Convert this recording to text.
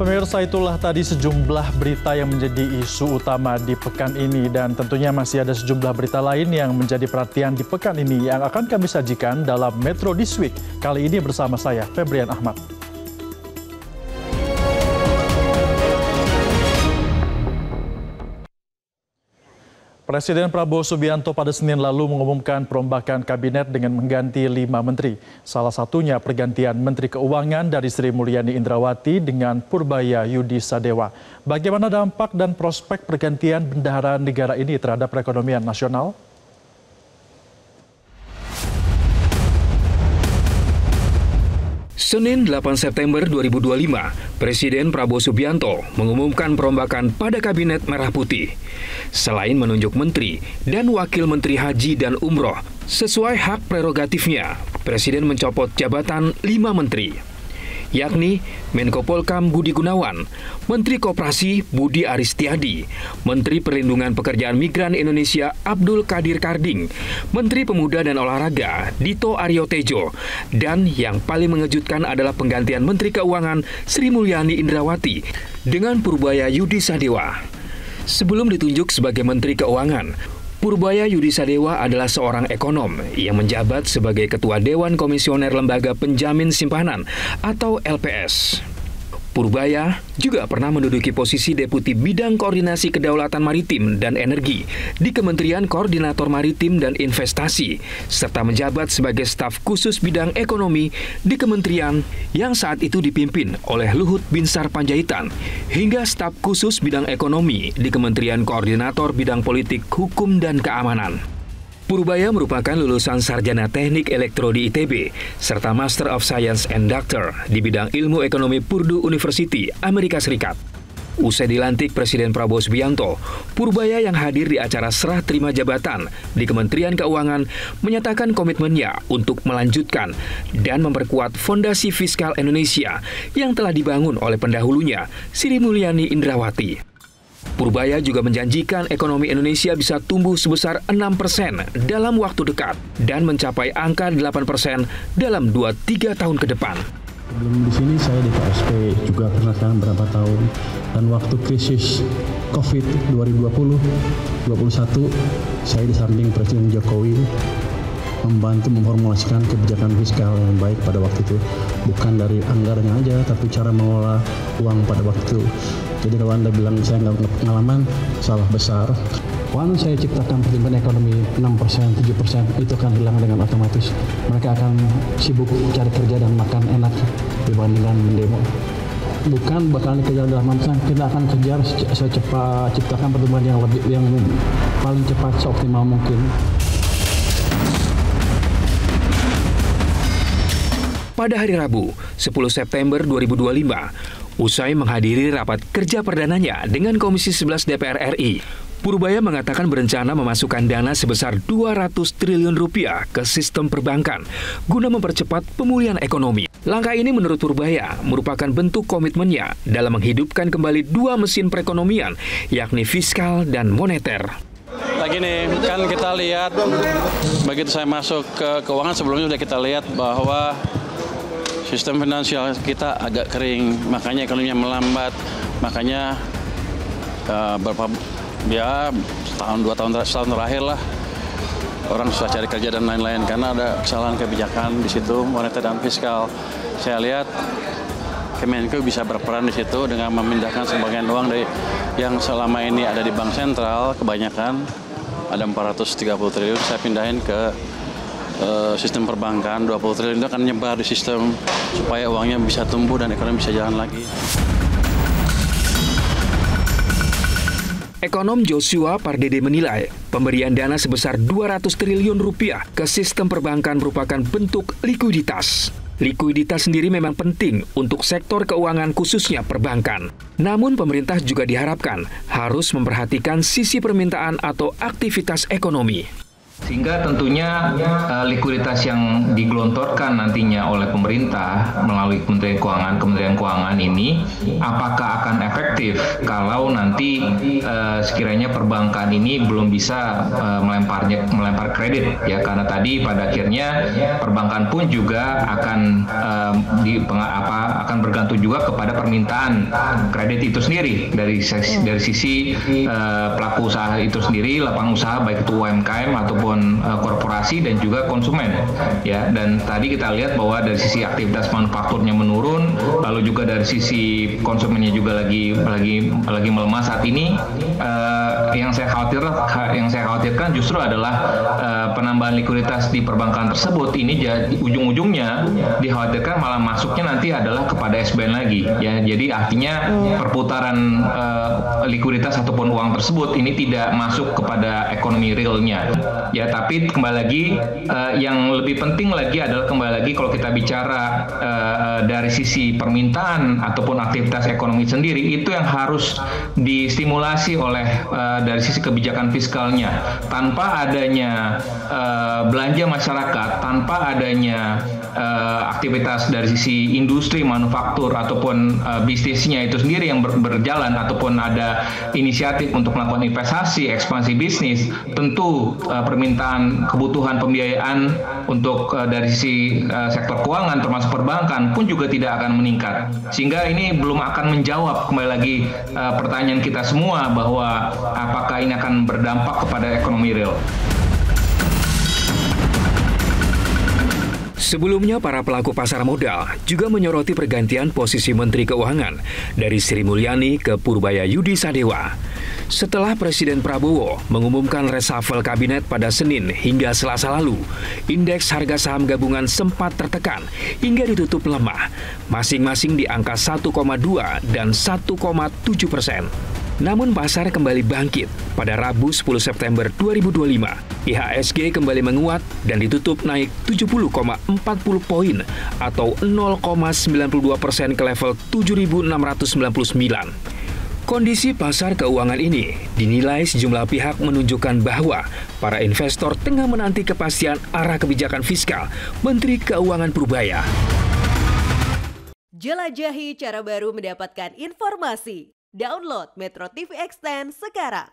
Pemirsa, itulah tadi sejumlah berita yang menjadi isu utama di pekan ini, dan tentunya masih ada sejumlah berita lain yang menjadi perhatian di pekan ini yang akan kami sajikan dalam Metro This Week. Kali ini bersama saya, Febrian Ahmad. Presiden Prabowo Subianto pada Senin lalu mengumumkan perombakan kabinet dengan mengganti 5 menteri. Salah satunya pergantian Menteri Keuangan dari Sri Mulyani Indrawati dengan Purbaya Yudi Sadewa. Bagaimana dampak dan prospek pergantian bendahara negara ini terhadap perekonomian nasional? Senin 8 September 2025, Presiden Prabowo Subianto mengumumkan perombakan pada Kabinet Merah Putih. Selain menunjuk Menteri dan Wakil Menteri Haji dan Umroh, sesuai hak prerogatifnya, Presiden mencopot jabatan 5 Menteri, yakni Menko Polkam Budi Gunawan, Menteri Koperasi Budi Aristiadi, Menteri Perlindungan Pekerjaan Migran Indonesia Abdul Qadir Karding, Menteri Pemuda dan Olahraga Dito Aryo Tejo, dan yang paling mengejutkan adalah penggantian Menteri Keuangan Sri Mulyani Indrawati dengan Purbaya Yudi Sadewa. Sebelum ditunjuk sebagai Menteri Keuangan, Purbaya Yudi Sadewa adalah seorang ekonom yang menjabat sebagai Ketua Dewan Komisioner Lembaga Penjamin Simpanan atau LPS. Purbaya juga pernah menduduki posisi Deputi Bidang Koordinasi Kedaulatan Maritim dan Energi di Kementerian Koordinator Maritim dan Investasi, serta menjabat sebagai staf khusus bidang ekonomi di kementerian yang saat itu dipimpin oleh Luhut Binsar Panjaitan, hingga staf khusus bidang ekonomi di Kementerian Koordinator Bidang Politik, Hukum, dan Keamanan. Purbaya merupakan lulusan Sarjana Teknik Elektro di ITB, serta Master of Science and Doctor di bidang Ilmu Ekonomi Purdue University, Amerika Serikat. Usai dilantik Presiden Prabowo Subianto, Purbaya yang hadir di acara serah terima jabatan di Kementerian Keuangan menyatakan komitmennya untuk melanjutkan dan memperkuat fondasi fiskal Indonesia yang telah dibangun oleh pendahulunya, Sri Mulyani Indrawati. Purbaya juga menjanjikan ekonomi Indonesia bisa tumbuh sebesar 6% dalam waktu dekat dan mencapai angka 8% dalam 2-3 tahun ke depan. Sebelum di sini saya di KSP juga pernah kan berapa tahun, dan waktu krisis COVID 2020-2021 saya di samping Presiden Jokowi membantu memformulasikan kebijakan fiskal yang baik pada waktu itu, bukan dari anggarannya aja tapi cara mengelola uang pada waktu itu. Jadi kalau Anda bilang saya nggak pengalaman, salah besar. Once saya ciptakan pertumbuhan ekonomi 6%, 7%, itu akan hilang dengan otomatis. Mereka akan sibuk cari kerja dan makan enak dibandingkan mendemo. Bukan bakalan dikejar dalam masa, kita akan kejar secepat ciptakan pertumbuhan yang paling cepat seoptimal mungkin. Pada hari Rabu, 10 September 2025, usai menghadiri rapat kerja perdananya dengan Komisi 11 DPR RI, Purbaya mengatakan berencana memasukkan dana sebesar 200 triliun rupiah ke sistem perbankan guna mempercepat pemulihan ekonomi. Langkah ini menurut Purbaya merupakan bentuk komitmennya dalam menghidupkan kembali dua mesin perekonomian, yakni fiskal dan moneter. Lagi nih, kan kita lihat begitu saya masuk ke keuangan, sebelumnya sudah kita lihat bahwa sistem finansial kita agak kering, makanya ekonominya melambat, makanya setahun terakhir lah orang susah cari kerja dan lain-lain karena ada kesalahan kebijakan di situ, moneter dan fiskal. Saya lihat Kemenko bisa berperan di situ dengan memindahkan sebagian uang dari yang selama ini ada di bank sentral, kebanyakan ada 430 triliun, saya pindahin ke sistem perbankan. 20 triliun itu akan nyebar di sistem supaya uangnya bisa tumbuh dan ekonomi bisa jalan lagi. Ekonom Joshua Pardede menilai pemberian dana sebesar 200 triliun rupiah ke sistem perbankan merupakan bentuk likuiditas. Likuiditas sendiri memang penting untuk sektor keuangan khususnya perbankan. Namun pemerintah juga diharapkan harus memperhatikan sisi permintaan atau aktivitas ekonomi. Sehingga tentunya likuiditas yang digelontorkan nantinya oleh pemerintah melalui Kementerian Keuangan ini apakah akan efektif kalau nanti sekiranya perbankan ini belum bisa melempar kredit ya, karena tadi pada akhirnya perbankan pun juga akan bergantung juga kepada permintaan kredit itu sendiri dari sisi pelaku usaha itu sendiri, lapangan usaha baik itu UMKM ataupun korporasi dan juga konsumen ya. Dan tadi kita lihat bahwa dari sisi aktivitas manufakturnya menurun, lalu juga dari sisi konsumennya juga lagi melemah saat ini. Yang saya khawatirkan justru adalah penambahan likuiditas di perbankan tersebut ini ujung-ujungnya dikhawatirkan malah masuknya nanti adalah kepada SBN lagi ya. Jadi artinya perputaran likuiditas ataupun uang tersebut ini tidak masuk kepada ekonomi realnya ya. Tapi kembali lagi yang lebih penting lagi adalah kembali lagi kalau kita bicara dari sisi permintaan ataupun aktivitas ekonomi sendiri, itu yang harus distimulasi oleh dari sisi kebijakan fiskalnya. Tanpa adanya belanja masyarakat, tanpa adanya aktivitas dari sisi industri manufaktur ataupun bisnisnya itu sendiri yang berjalan ataupun ada inisiatif untuk melakukan investasi, ekspansi bisnis, tentu permintaan kebutuhan pembiayaan untuk dari sisi sektor keuangan termasuk perbankan pun juga tidak akan meningkat. Sehingga ini belum akan menjawab kembali lagi pertanyaan kita semua bahwa apakah ini akan berdampak kepada ekonomi real. Sebelumnya, para pelaku pasar modal juga menyoroti pergantian posisi Menteri Keuangan dari Sri Mulyani ke Purbaya Yudi Sadewa. Setelah Presiden Prabowo mengumumkan reshuffle kabinet pada Senin hingga Selasa lalu, indeks harga saham gabungan sempat tertekan hingga ditutup lemah, masing-masing di angka 1,2 dan 1,7%. Namun pasar kembali bangkit pada Rabu 10 September 2025. IHSG kembali menguat dan ditutup naik 70,40 poin atau 0,92% ke level 7.699. Kondisi pasar keuangan ini dinilai sejumlah pihak menunjukkan bahwa para investor tengah menanti kepastian arah kebijakan fiskal Menteri Keuangan Purbaya. Jelajahi cara baru mendapatkan informasi. Download Metro TV Extend sekarang.